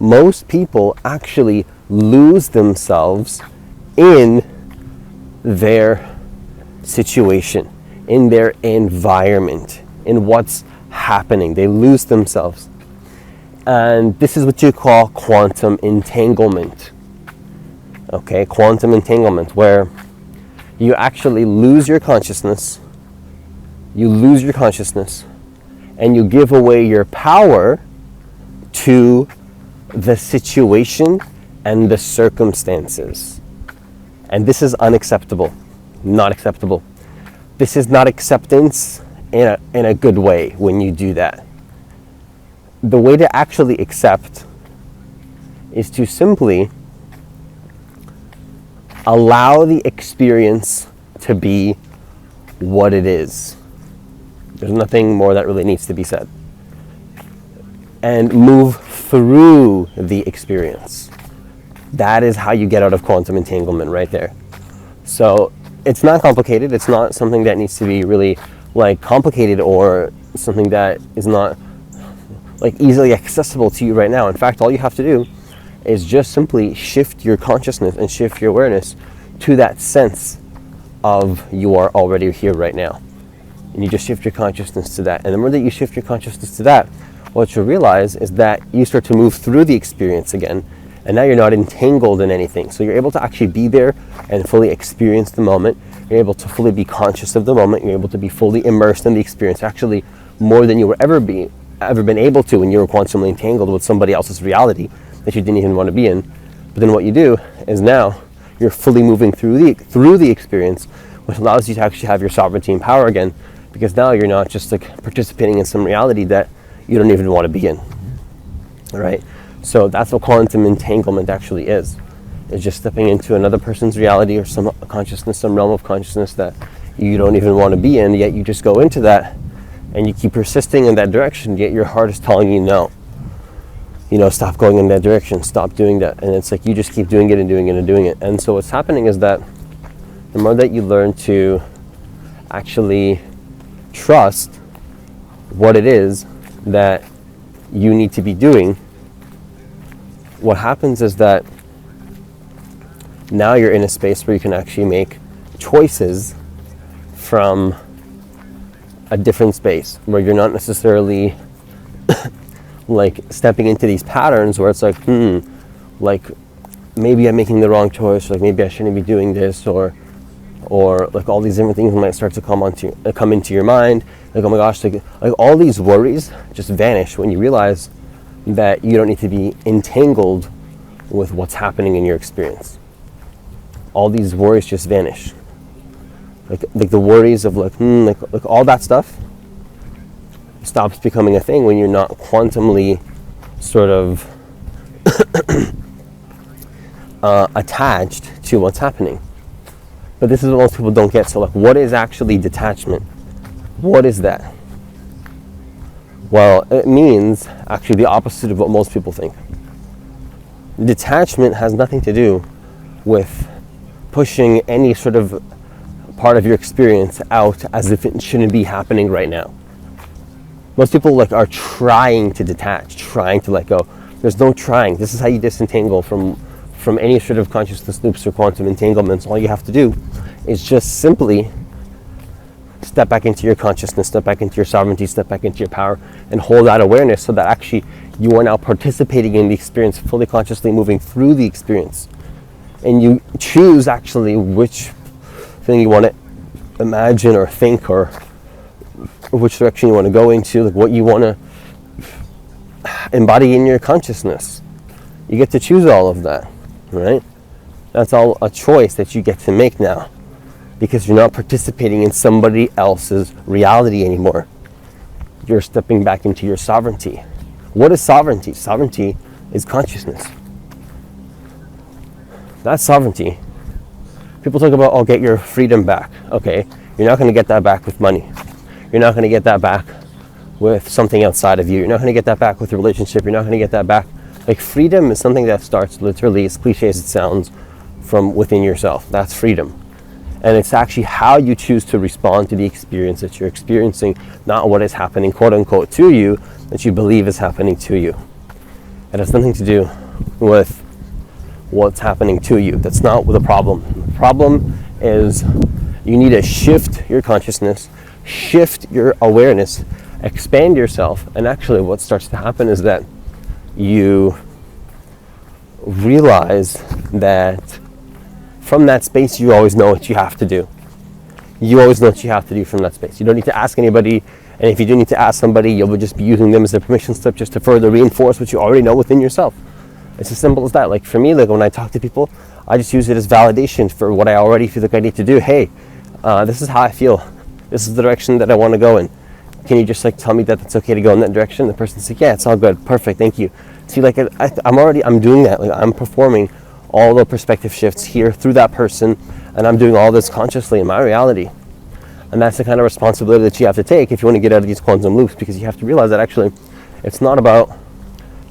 most people actually lose themselves in their situation, in their environment, in what's happening. They lose themselves. And this is what you call quantum entanglement. Okay, quantum entanglement, where you actually lose your consciousness, and you give away your power to the situation and the circumstances. And this is unacceptable, not acceptable. This is not acceptance in a good way when you do that. The way to actually accept is to simply allow the experience to be what it is. There's nothing more that really needs to be said. And move through the experience. That is how you get out of quantum entanglement right there. So it's not complicated. It's not something that needs to be really like complicated or something that is not like easily accessible to you right now. In fact, all you have to do is just simply shift your consciousness and shift your awareness to that sense of you are already here right now. And you just shift your consciousness to that. And the more that you shift your consciousness to that, what you'll realize is that you start to move through the experience again, and now you're not entangled in anything. So you're able to actually be there and fully experience the moment. You're able to fully be conscious of the moment. You're able to be fully immersed in the experience, actually more than you were ever been able to when you were quantumly entangled with somebody else's reality that you didn't even want to be in. But then what you do is now you're fully moving through the experience, which allows you to actually have your sovereignty and power again, because now you're not just like participating in some reality that you don't even want to be in. All right? So that's what quantum entanglement actually is. It's just stepping into another person's reality or some consciousness, some realm of consciousness that you don't even want to be in, yet you just go into that and you keep persisting in that direction, yet your heart is telling you no. You know, stop going in that direction, stop doing that. And it's like you just keep doing it and doing it and doing it. And so what's happening is that the more that you learn to actually trust what it is that you need to be doing, what happens is that now you're in a space where you can actually make choices from a different space, where you're not necessarily like stepping into these patterns where it's like, like maybe I'm making the wrong choice, like maybe I shouldn't be doing this, or like all these different things might start to come into your mind, like, oh my gosh, like all these worries just vanish when you realize that you don't need to be entangled with what's happening in your experience. All these worries just vanish. Like the worries of like all that stuff stops becoming a thing when you're not quantumly sort of attached to what's happening. But this is what most people don't get. So like, what is actually detachment? What is that? Well, it means actually the opposite of what most people think. Detachment has nothing to do with pushing any sort of part of your experience out as if it shouldn't be happening right now. Most people like are trying to detach, trying to let go. There's no trying. This is how you disentangle from any sort of consciousness loops or quantum entanglements. All you have to do is just simply step back into your consciousness, step back into your sovereignty, step back into your power, and hold that awareness so that actually you are now participating in the experience, fully consciously moving through the experience. And you choose actually which thing you want to imagine or think, or which direction you want to go into, like what you want to embody in your consciousness. You get to choose all of that, right? That's all a choice that you get to make now, because you're not participating in somebody else's reality anymore. You're stepping back into your sovereignty. What is sovereignty? Sovereignty is consciousness. That's sovereignty. People talk about, oh, get your freedom back. Okay, you're not going to get that back with money. You're not going to get that back with something outside of you. You're not going to get that back with a relationship. You're not going to get that back. Like, freedom is something that starts literally, as cliche as it sounds, from within yourself. That's freedom. And it's actually how you choose to respond to the experience that you're experiencing, not what is happening, quote unquote, to you, that you believe is happening to you. It has nothing to do with what's happening to you. That's not the problem. The problem is you need to shift your consciousness, shift your awareness, expand yourself, and actually what starts to happen is that you realize that from that space you always know what you have to do. You always know what you have to do from that space. You don't need to ask anybody, and if you do need to ask somebody, you'll just be using them as a permission slip just to further reinforce what you already know within yourself. It's as simple as that. Like for me, like when I talk to people, I just use it as validation for what I already feel like I need to do. Hey, this is how I feel. This is the direction that I want to go in. Can you just like tell me that it's okay to go in that direction? The person's like, yeah, it's all good. Perfect. Thank you. See, like I'm doing that. Like I'm performing all the perspective shifts here through that person, and I'm doing all this consciously in my reality. And that's the kind of responsibility that you have to take if you want to get out of these quantum loops, because you have to realize that actually it's not about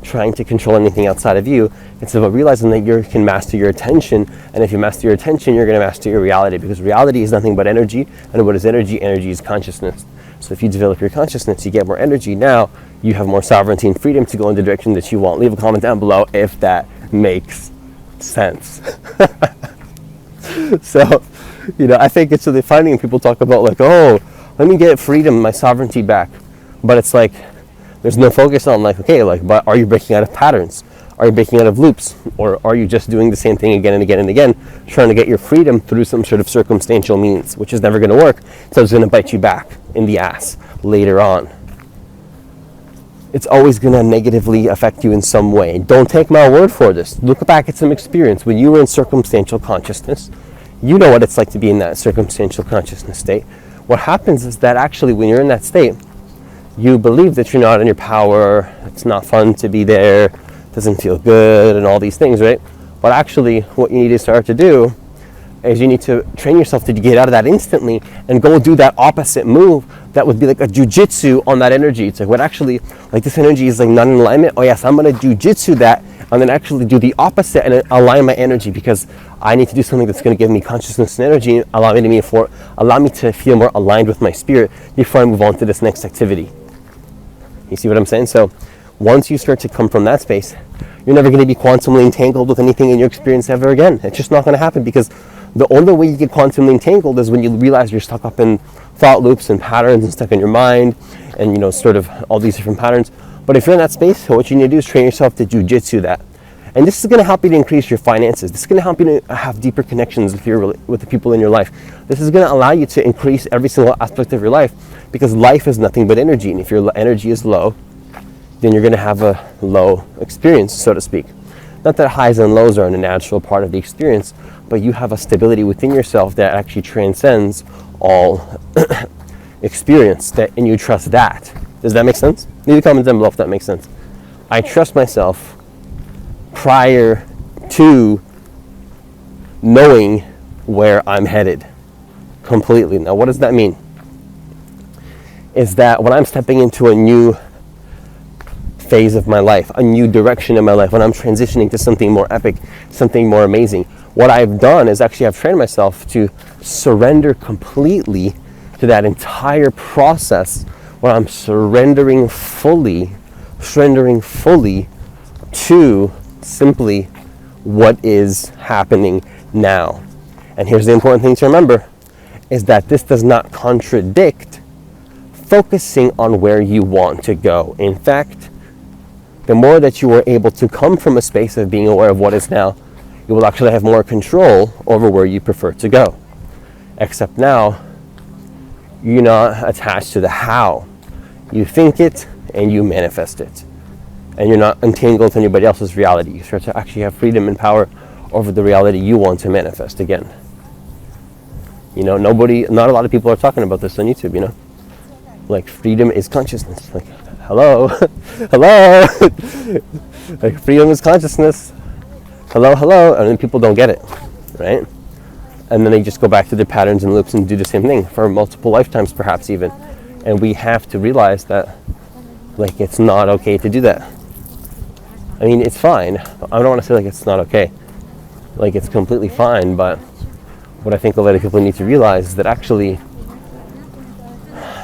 trying to control anything outside of you. It's about realizing that you can master your attention, and if you master your attention, you're going to master your reality, because reality is nothing but energy, and what is energy? Energy is consciousness. So if you develop your consciousness, you get more energy. Now you have more sovereignty and freedom to go in the direction that you want. Leave a comment down below if that makes sense. So, I think it's really funny when people talk about like, oh, let me get freedom, my sovereignty back. But it's like, there's no focus on like, okay, like, but are you breaking out of patterns? Are you breaking out of loops? Or are you just doing the same thing again and again and again, trying to get your freedom through some sort of circumstantial means, which is never going to work. So it's going to bite you back in the ass later on. It's always going to negatively affect you in some way. Don't take my word for this. Look back at some experience. When you were in circumstantial consciousness, you know what it's like to be in that circumstantial consciousness state. What happens is that actually when you're in that state, you believe that you're not in your power, it's not fun to be there, doesn't feel good, and all these things, right? But actually, what you need to start to do is you need to train yourself to get out of that instantly and go do that opposite move that would be like a jujitsu on that energy. It's like, what actually, like this energy is like not in alignment. Oh yes, I'm going to jujitsu that and then actually do the opposite and align my energy, because I need to do something that's going to give me consciousness and energy, allow me to feel more aligned with my spirit before I move on to this next activity. You see what I'm saying? So once you start to come from that space, you're never going to be quantumly entangled with anything in your experience ever again. It's just not going to happen, because the only way you get quantumly entangled is when you realize you're stuck up in thought loops and patterns and stuck in your mind and, sort of all these different patterns. But if you're in that space, what you need to do is train yourself to jujitsu that. And this is going to help you to increase your finances. This is going to help you to have deeper connections with the people in your life. This is going to allow you to increase every single aspect of your life, because life is nothing but energy. And if your energy is low, then you're going to have a low experience, so to speak. Not that highs and lows are a natural part of the experience, but you have a stability within yourself that actually transcends all experience, and you trust that. Does that make sense? Leave a comment down below if that makes sense. I trust myself prior to knowing where I'm headed completely. Now, what does that mean? Is that when I'm stepping into a new phase of my life, a new direction in my life, when I'm transitioning to something more epic, something more amazing, what I've done is actually I've trained myself to surrender completely to that entire process, where I'm surrendering fully to simply what is happening now. And here's the important thing to remember, is that this does not contradict focusing on where you want to go. In fact, the more that you are able to come from a space of being aware of what is now, you will actually have more control over where you prefer to go. Except now, you're not attached to the how. You think it and you manifest it. And you're not entangled with anybody else's reality. You start to actually have freedom and power over the reality you want to manifest again. Not a lot of people are talking about this on YouTube, Like, freedom is consciousness. Like, hello, hello. Like, freedom is consciousness. Hello. And then people don't get it, right? And then they just go back to their patterns and loops and do the same thing for multiple lifetimes, perhaps even. And we have to realize that, like, it's not okay to do that. I mean, it's fine. I don't want to say like it's not okay. Like, it's completely fine, but what I think a lot of people need to realize is that actually,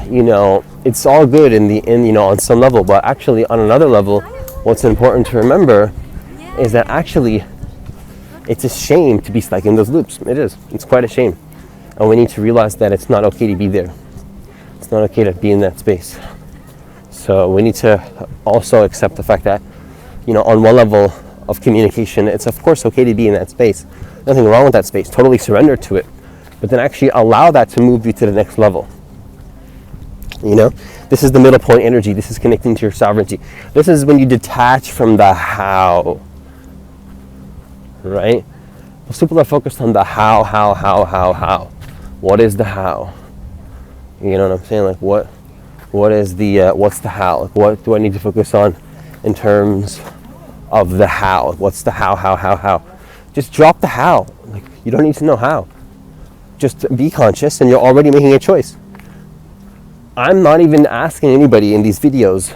it's all good on some level, but actually on another level, what's important to remember is that actually it's a shame to be stuck in those loops. It is. It's quite a shame. And we need to realize that it's not okay to be there. It's not okay to be in that space. So we need to also accept the fact that, on one level of communication, it's of course okay to be in that space. Nothing wrong with that space. Totally surrender to it. But then actually allow that to move you to the next level. This is the middle point energy. This is connecting to your sovereignty. This is when you detach from the how. Right? Most people are focused on the how. What is the how? You know what I'm saying? Like what is the, what's the how? Like what do I need to focus on in terms of the how? What's the how? Just drop the how. Like you don't need to know how. Just be conscious and you're already making a choice. I'm not even asking anybody in these videos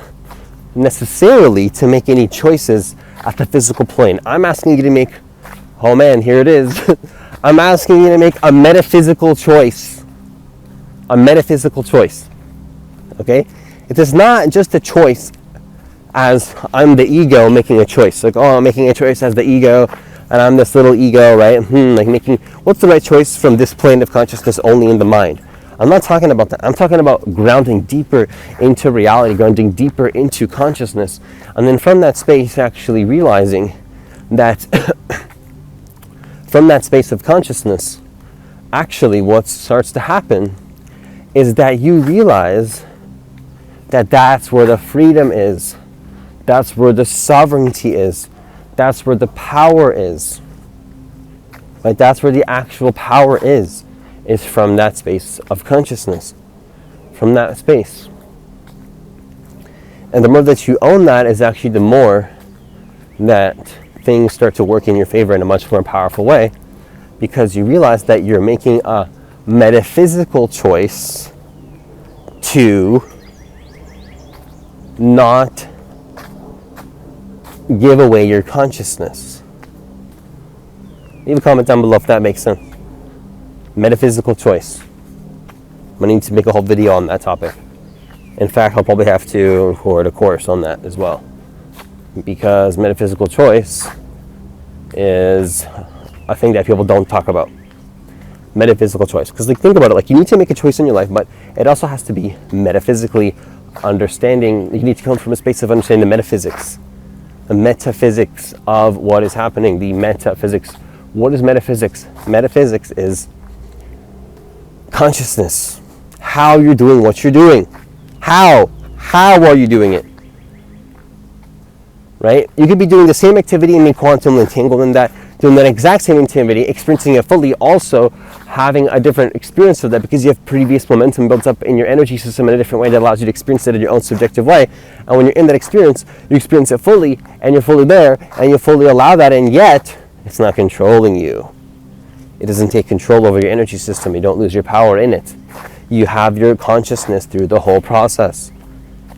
necessarily to make any choices at the physical plane. I'm asking you to make, oh man, here it is. I'm asking you to make a metaphysical choice. A metaphysical choice. Okay? It is not just a choice as I'm the ego making a choice. Like, I'm making a choice as the ego and I'm this little ego, right? Like making, what's the right choice from this plane of consciousness only in the mind? I'm not talking about that. I'm talking about grounding deeper into reality, grounding deeper into consciousness. And then from that space, actually realizing that from that space of consciousness, actually what starts to happen is that you realize that that's where the freedom is. That's where the sovereignty is. That's where the power is. Right? That's where the actual power is from that space of consciousness, from that space. And the more that you own that is actually the more that things start to work in your favor in a much more powerful way, because you realize that you're making a metaphysical choice to not give away your consciousness. Leave a comment down below if that makes sense. Metaphysical choice. I'm going to need to make a whole video on that topic. In fact, I'll probably have to record a course on that as well. Because metaphysical choice is a thing that people don't talk about. Metaphysical choice. Because think about it, you need to make a choice in your life, but it also has to be metaphysically understanding. You need to come from a space of understanding the metaphysics. The metaphysics of what is happening. The metaphysics. What is metaphysics? Metaphysics is consciousness. How you're doing what you're doing. How are you doing it? Right? You could be doing the same activity in quantum entanglement, doing that exact same activity, experiencing it fully, also having a different experience of that because you have previous momentum built up in your energy system in a different way that allows you to experience it in your own subjective way. And when you're in that experience, you experience it fully and you're fully there and you fully allow that, and yet it's not controlling you. It doesn't take control over your energy system. You don't lose your power in it. You have your consciousness through the whole process.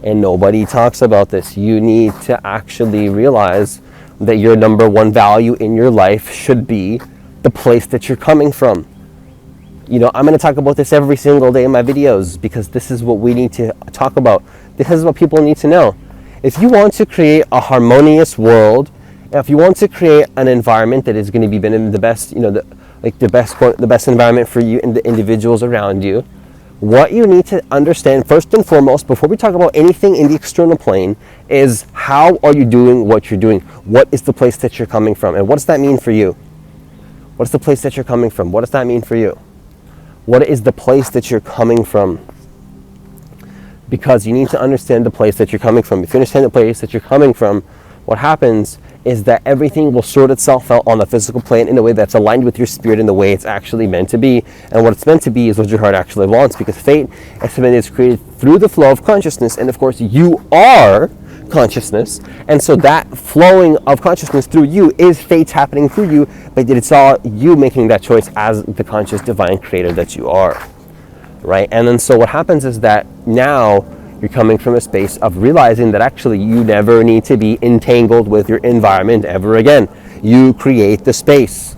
And nobody talks about this. You need to actually realize that your number one value in your life should be the place that you're coming from. I'm going to talk about this every single day in my videos because this is what we need to talk about. This is what people need to know. If you want to create a harmonious world, if you want to create an environment that is going to be the best, the best environment for you and the individuals around you, what you need to understand first and foremost, before we talk about anything in the external plane, is how are you doing what you're doing? What is the place that you're coming from? And what does that mean for you? What's the place that you're coming from? What does that mean for you? What is the place that you're coming from? Because you need to understand the place that you're coming from. If you understand the place that you're coming from, what happens is that everything will sort itself out on the physical plane in a way that's aligned with your spirit in the way it's actually meant to be. And what it's meant to be is what your heart actually wants, because fate is created through the flow of consciousness, and of course you are consciousness, and so that flowing of consciousness through you is fate happening through you, but it's all you making that choice as the conscious divine creator that you are, right? And then so what happens is that now you're coming from a space of realizing that actually you never need to be entangled with your environment ever again. You create the space.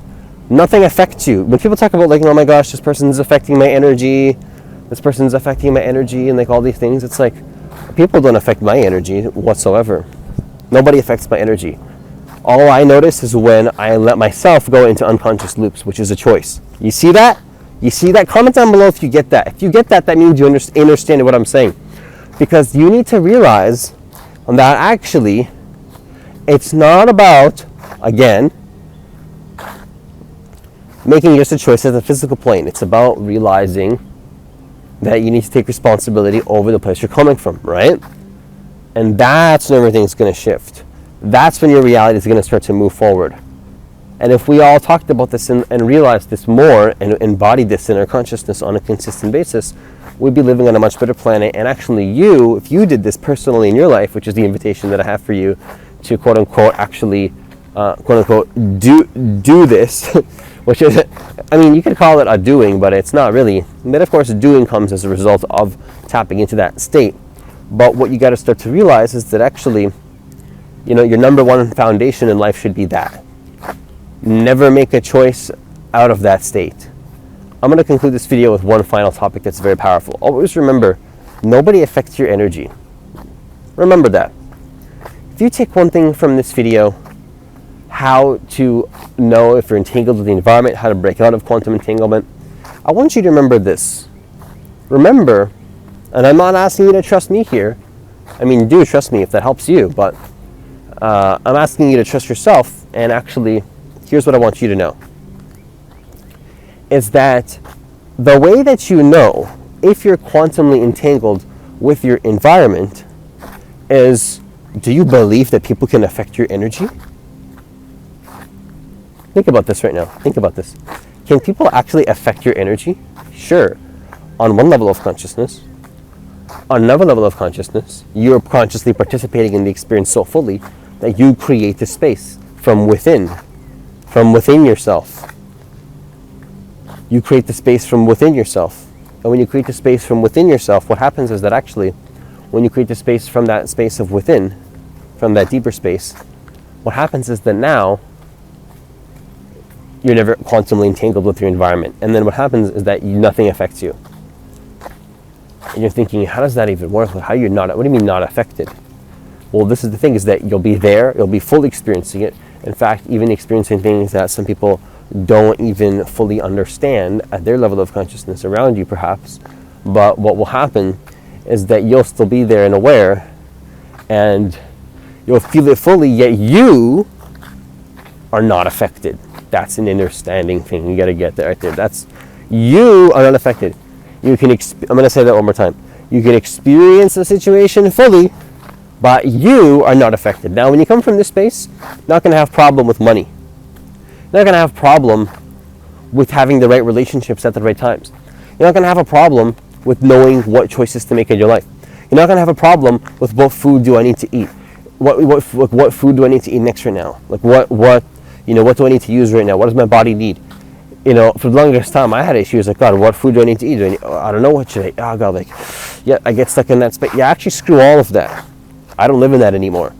Nothing affects you. When people talk about oh my gosh, this person's affecting my energy, and all these things, it's like, people don't affect my energy whatsoever. Nobody affects my energy. All I notice is when I let myself go into unconscious loops, which is a choice. You see that? You see that? Comment down below if you get that. If you get that, that means you understand what I'm saying. Because you need to realize that actually, it's not about, again, making just a choice at the physical plane. It's about realizing that you need to take responsibility over the place you're coming from, right? And that's when everything's going to shift. That's when your reality is going to start to move forward. And if we all talked about this and realized this more and embodied this in our consciousness on a consistent basis, we'd be living on a much better planet. And actually if you did this personally in your life, which is the invitation that I have for you to quote unquote actually quote unquote do this, which is, I mean, you could call it a doing, but it's not really. And then of course doing comes as a result of tapping into that state. But what you got to start to realize is that actually, your number one foundation in life should be that. Never make a choice out of that state. I'm going to conclude this video with one final topic that's very powerful. Always remember, nobody affects your energy. Remember that. If you take one thing from this video, how to know if you're entangled with the environment, how to break out of quantum entanglement, I want you to remember this. Remember, and I'm not asking you to trust me here. I mean, do trust me if that helps you, but I'm asking you to trust yourself. And actually, here's what I want you to know. Is that the way that you know if you're quantumly entangled with your environment is, do you believe that people can affect your energy? Think about this right now. Think about this. Can people actually affect your energy? Sure. On one level of consciousness. On another level of consciousness, you're consciously participating in the experience so fully that you create the space from within yourself. You create the space from within yourself. And when you create the space from within yourself, what happens is that actually, when you create the space from that space of within, from that deeper space, what happens is that now, you're never quantumly entangled with your environment. And then what happens is that nothing affects you. And you're thinking, how does that even work? What do you mean not affected? Well, this is the thing, is that you'll be there, you'll be fully experiencing it. In fact, even experiencing things that some people don't even fully understand at their level of consciousness around you, perhaps. But what will happen is that you'll still be there and aware, and you'll feel it fully, yet you are not affected. That's an understanding thing. You got to get that right there. That's, you are not affected. You can, I'm going to say that one more time. You can experience the situation fully, but you are not affected. Now, when you come from this space, you're not going to have problem with money. You're not going to have problem with having the right relationships at the right times. You're not going to have a problem with knowing what choices to make in your life. You're not going to have a problem with what food do I need to eat. What food do I need to eat next right now? Like what do I need to use right now? What does my body need? For the longest time, I had issues like, God, what food do I need to eat? I don't know, what should I, oh God, I get stuck in that space. Yeah, actually screw all of that. I don't live in that anymore.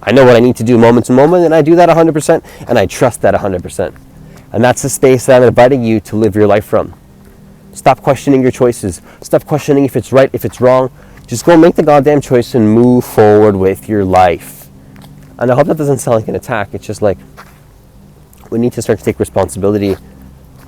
I know what I need to do moment to moment, and I do that 100%, and I trust that 100%. And that's the space that I'm inviting you to live your life from. Stop questioning your choices. Stop questioning if it's right, if it's wrong. Just go make the goddamn choice and move forward with your life. And I hope that doesn't sound like an attack. It's just like, we need to start to take responsibility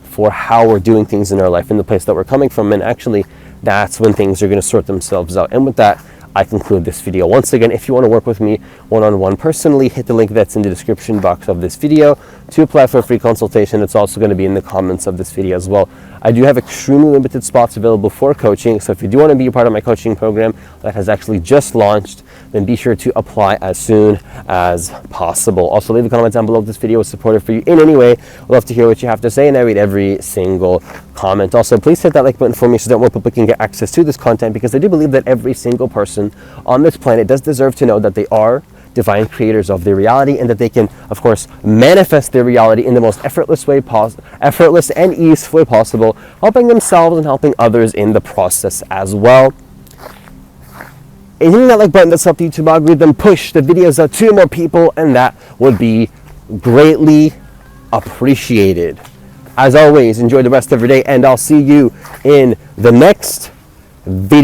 for how we're doing things in our life, in the place that we're coming from, and actually that's when things are going to sort themselves out. And with that, I conclude this video. Once again, if you want to work with me one-on-one personally, hit the link that's in the description box of this video to apply for a free consultation. It's also going to be in the comments of this video as well. I do have extremely limited spots available for coaching, so if you do want to be a part of my coaching program that has actually just launched, then be sure to apply as soon as possible. Also, leave a comment down below if this video was supportive for you in any way. I'd love to hear what you have to say, and I read every single comment. Also, please hit that like button for me so that more people can get access to this content, because I do believe that every single person on this planet does deserve to know that they are divine creators of their reality, and that they can, of course, manifest their reality in the most effortless and easeful way possible, helping themselves and helping others in the process as well. And hitting that like button does help the YouTube algorithm push the videos out to more people, and that would be greatly appreciated. As always, enjoy the rest of your day, and I'll see you in the next video.